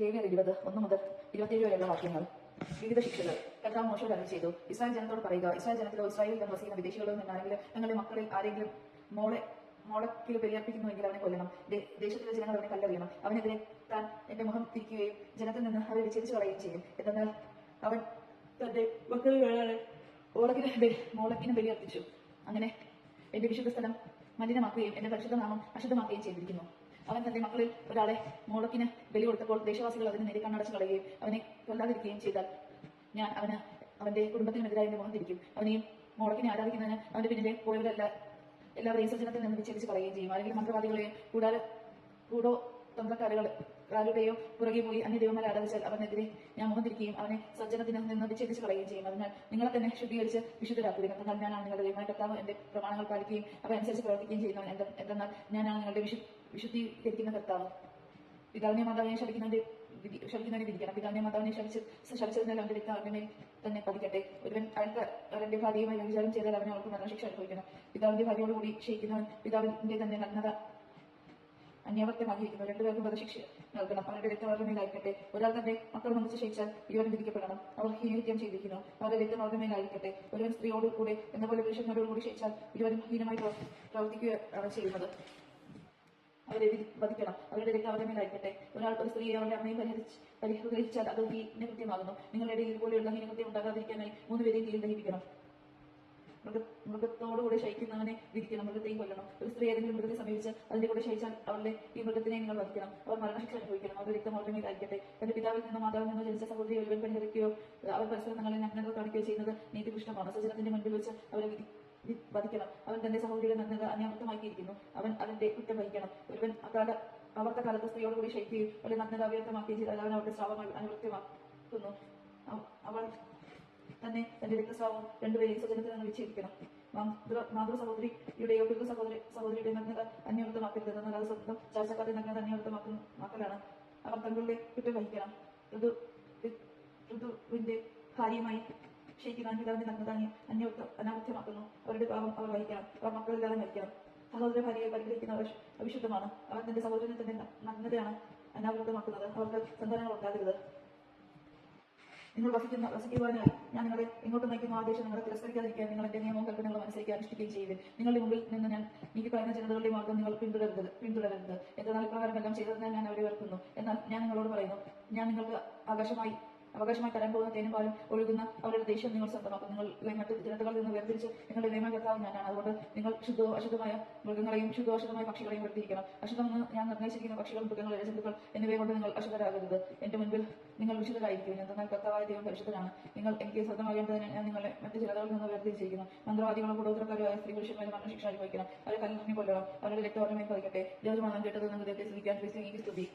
ലേവ്യർ 20:1 മുതൽ 27 വരെയുള്ള വാക്യങ്ങൾ. വിവിധ ശിക്ഷകൾ. കർത്താവ് മോശയോട് അരുളി ചെയ്തു, ഇസ്രായേൽ ജനത്തോട് പറയുക, ഇസ്രായേൽ ജനത്തിലോ ഇസ്രായേലിൽ വസിക്കുന്ന വിദേശികളോ നിന്നാരെങ്കിലും തങ്ങളുടെ മക്കളിൽ ആരെങ്കിലും മോളക്കിൽ ബലിയർപ്പിക്കുന്നുവെങ്കിൽ അവനെ കൊല്ലണം. ദേശത്തിലെ ജനങ്ങൾ അവനെ കല്ലെറിയണം. അവനെതിരെ താൻ എന്റെ മുഖം തിരിക്കുകയും ജനത്തിൽ നിന്ന് അവരെ വിച്ഛേദിച്ചു കളയുകയും ചെയ്യും. എന്നാൽ അവൻ തന്റെ മക്കളിൽ മോളക്കിന് ബലിയർപ്പിച്ചു. അങ്ങനെ എന്റെ വിശുദ്ധ സ്ഥലം മലിനമാക്കുകയും എന്റെ പരിശുദ്ധ നാമം അശുദ്ധമാക്കുകയും ചെയ്തിരിക്കുന്നു. അവൻ തന്റെ മക്കളിൽ ഒരാളെ മോളക്കിന് ബലി കൊടുത്തപ്പോൾ ദേശവാസികൾ അതിന് നേരെ കണ്ണടച്ചു കളയുകയും അവനെ കൊല്ലാതിരിക്കുകയും ചെയ്താൽ ഞാൻ അവന്റെ കുടുംബത്തിനുമെതിരായി എന്റെ മുഖം തിരിക്കും. അവനെയും മോളക്കിനെ ആരാധിക്കുന്നതിന് അവന്റെ പിന്നിലെ എല്ലാവരെയും സജ്ജനത്തിൽ നിന്ന് വിച്ഛേദിച്ച് കളയുകയും ചെയ്യും. ആരെങ്കിലും മന്ത്രവാദികളെയും കൂടോ തന്ത്രക്കാരുടെയോ പുറകെ പോയി അന്യ ദൈവങ്ങളെ ആരാധിച്ചാൽ അവനെതിരെ ഞാൻ മുഖം തിരിക്കുകയും അവനെ സജ്ജനത്തിൽ നിന്ന് വിച്ഛേദിച്ച് കളയുകയും ചെയ്യും. അതിനാൽ നിങ്ങളെ തന്നെ ശുദ്ധീകരിച്ച് വിശുദ്ധരാക്കുകയും എന്നാൽ ഞാനാണ് നിങ്ങളുടെ ദൈവമായ കർത്താവ്. എന്റെ പ്രമാണങ്ങൾ പാലിക്കുകയും അവയനുസരിച്ച് പ്രവർത്തിക്കുകയും ചെയ്യുന്നവൻ എന്തെന്നാൽ ഞാനാണ് നിങ്ങളുടെ വിശുദ്ധീകരിക്കുന്ന കർത്താവ്. പിതാവിനെ മാതാവിനെ ശപിക്കുന്നതിനെ വിധിക്കണം. പിതാവിനെ മാതാവിനെ ശപിച്ചതിനാൽ അവന്റെ രക്തം അവന്റെ മേൽ തന്നെ പതിക്കട്ടെ. ഒരുവൻ അവന്റെ ഭാര്യയുമായി വ്യഭിചാരം ചെയ്താൽ അവനെ അവർക്ക് മരണശിക്ഷ അനുഭവിക്കണം. പിതാവിന്റെ ഭാര്യയോടുകൂടി ക്ഷയിക്കുന്നവൻ പിതാവിന്റെ തന്നെ നഗ്നത അന്യാവർത്തമാക്കിയിരിക്കുന്നു. രണ്ടുപേർക്കും വധശിക്ഷ നൽകണം. അവരുടെ രക്തം അവരുടെ മേലായിരിക്കട്ടെ. ഒരാൾ തന്റെ മക്കൾ ഒന്നിച്ച് ക്ഷയിച്ചാൽ ഇരുവരും വിധിക്കപ്പെടണം. അവർ ഹീനകൃത്യം ചെയ്തിരിക്കുന്നു. അവരുടെ രക്തം അവരുടെ മേലായിരിക്കട്ടെ. ഒരുവൻ സ്ത്രീയോട് കൂടെ എന്നപോലെ പുരുഷന്മാരോടുകൂടി ക്ഷയിച്ചാൽ ഇരുവരും ഹീനമായി പ്രവർത്തിക്കുകയാണ് ചെയ്യുന്നത്. അവരെ വധിക്കണം. അവരുടെ രക്തം അവരുടെ മേലായിരിക്കട്ടെ. ഒരാൾ ഒരു സ്ത്രീയെ അവരുടെ അമ്മയും പരിഹരിച്ചാൽ അത് ഹീനകൃത്യമാകുന്നു. നിങ്ങളുടെ ഇടയിൽ ഇതുപോലെയുള്ള ഹീനകൃത്യം ഉണ്ടാകാതിരിക്കാനായി 3 പേരെയും തീയിൽ ദഹിപ്പിക്കണം. മൃഗത്തോടുകൂടെ ശയിക്കുന്നവനെ വിധിക്കണം. മൃഗത്തെയും കൊല്ലണം. ഒരു സ്ത്രീ ഏതെങ്കിലും മൃഗത്തെ സമീപിച്ച് അതിന്റെ കൂടെ ശയിച്ചാൽ അവരുടെ ഈ മൃഗത്തിനെ നിങ്ങൾ വധിക്കണം. അവർ മരണശിക്ഷ അനുഭവിക്കണം. അവരുടെ രക്തം അവരുടെ മേലായിരിക്കട്ടെ. തന്റെ പിതാവിൽ നിന്നോ മാതാവിൽ നിന്നോ ജനിച്ച സഹോദരി ഒരുവൻ പരിഹരിക്കുകയോ അവർ പരസ്പരം തങ്ങളെ നഗ്നത കാണിക്കുകയോ ചെയ്യുന്നത് നീതിപുഷ്ടമാണ്. സജ്ജനത്തിന്റെ മുൻപിൽ വെച്ച് അവരെ വധിക്കണം. അവൻ തന്റെ സഹോദരിയുടെ നഗ്നത അന്യാവർത്തമാക്കിയിരിക്കുന്നു. അവൻ അതിന്റെ കുറ്റം വഹിക്കണം. ഒരുവൻ അവർത്തകാലത്ത് സ്ത്രീയോട് കൂടി ശയിക്കുകയും അവരുടെ നഗ്നത അവ്യക്തമാക്കുകയും ചെയ്താൽ അവൻ അവരുടെ സ്രാവം അനുവൃത്യമാക്കുന്നു. അവൾ തന്നെ തന്റെ രക്തസ്രാവം 2 പേരെയും സ്വജനത്തിൽ നിന്ന് വിച്ഛേദിക്കണം. മാതൃ സഹോദരിയുടെയോ പിതൃ സഹോദരിയുടെ നഗ്നത അന്യവൃത്തമാക്കരുത്. എന്നാൽ അത് സ്വന്തം ചാർച്ചക്കാരുടെ നഗ്നത അന്യവൃത്തമാക്കലാണ്. അവർ തങ്ങളുടെ കുറ്റം വഹിക്കണം. ഋതുവിന്റെ ഭാര്യയുമായി ക്ഷയിക്കുന്ന പിതാവിന്റെ നഗ്നത അനാവൃത്യമാക്കുന്നു. അവരുടെ പാപം അവർ വഹിക്കണം. അവർ മക്കളില്ലാതെ മരിക്കണം. സഹോദര ഭാര്യയെ പരിഗ്രഹിക്കുന്നവർ അവിശുദ്ധമാണ്. അവൻ തന്റെ സഹോദരനെ തന്റെ നഗ്നതയാണ് അനാവൃത്തമാക്കുന്നത്. അവർക്ക് സന്താനങ്ങൾ ഉണ്ടാകരുത്. നിങ്ങൾ വസിക്കുവാനായി ഞാൻ നിങ്ങളെ എങ്ങോട്ട് നയിക്കുന്ന ആദേശം നിങ്ങളെ തിരസ്കരിക്കാതിരിക്കാൻ നിങ്ങൾ എന്റെ നിയമവും കൽപ്പനകളും അനുസരിക്കാൻ അനുഷ്ഠിക്കുകയും ചെയ്യുവിൻ. നിങ്ങളുടെ മുമ്പിൽ നിന്ന് ഞാൻ നീക്കി പറയുന്ന ജനതകളുടെ മാർഗം നിങ്ങൾ പിന്തുടരരുത്. എന്നാൽ ഇപ്രകാരമെല്ലാം ചെയ്തതിനാൽ ഞാൻ അവരെ വെറുക്കുന്നു. എന്നാൽ ഞാൻ നിങ്ങളോട് പറയുന്നു, ഞാൻ നിങ്ങൾക്ക് അവകാശമായി തരാൻ പോകുന്ന തേനും പാലും ഒഴുകുന്ന അവരുടെ ദേശം നിങ്ങൾ സ്വന്തമാക്കും. നിങ്ങളെ മറ്റ് ജനതകളിൽ നിന്ന് വേർതിരിച്ച് നിങ്ങളുടെ നിയമ കർത്താവ് ഞാനാണ്. അതുകൊണ്ട് നിങ്ങൾ ശുദ്ധവും അശുദ്ധമായ മൃഗങ്ങളെയും ശുദ്ധവും അശുദ്ധമായ പക്ഷികളെയും വേർതിരിക്കണം. അശുദ്ധമെന്ന് ഞാൻ നിർദ്ദേശിക്കുന്ന പക്ഷികൾ, മൃഗങ്ങൾ, ജന്തുക്കൾ എന്നിവയെ കൊണ്ട് നിങ്ങൾ അശുദ്ധരാകരുത്. എന്റെ മുൻപിൽ നിങ്ങൾ വിശുദ്ധരായിരിക്കും. എന്നാൽ കർത്താവായ ദൈവം പരിശുദ്ധനാണ്. നിങ്ങൾ എനിക്ക് സ്വന്തമാകേണ്ടതിന് ഞാൻ നിങ്ങളെ മറ്റ് ജനതകളിൽ നിന്ന് വേർതിരിച്ചിരിക്കുന്നു. മന്ത്രവാദികളോ കൂടോത്രക്കാരോ ആയ സ്ത്രീ പുരുഷന്മാരും മരണശിക്ഷ അനുഭവിക്കണം. അവരെ കല്ലെറിഞ്ഞു കൊല്ലണം. അവരുടെ രക്തം അവരുടെ മേൽ പതിക്കട്ടെ. ദൈവമാനം കേട്ടത് നിങ്ങൾക്ക് സ്തുതി.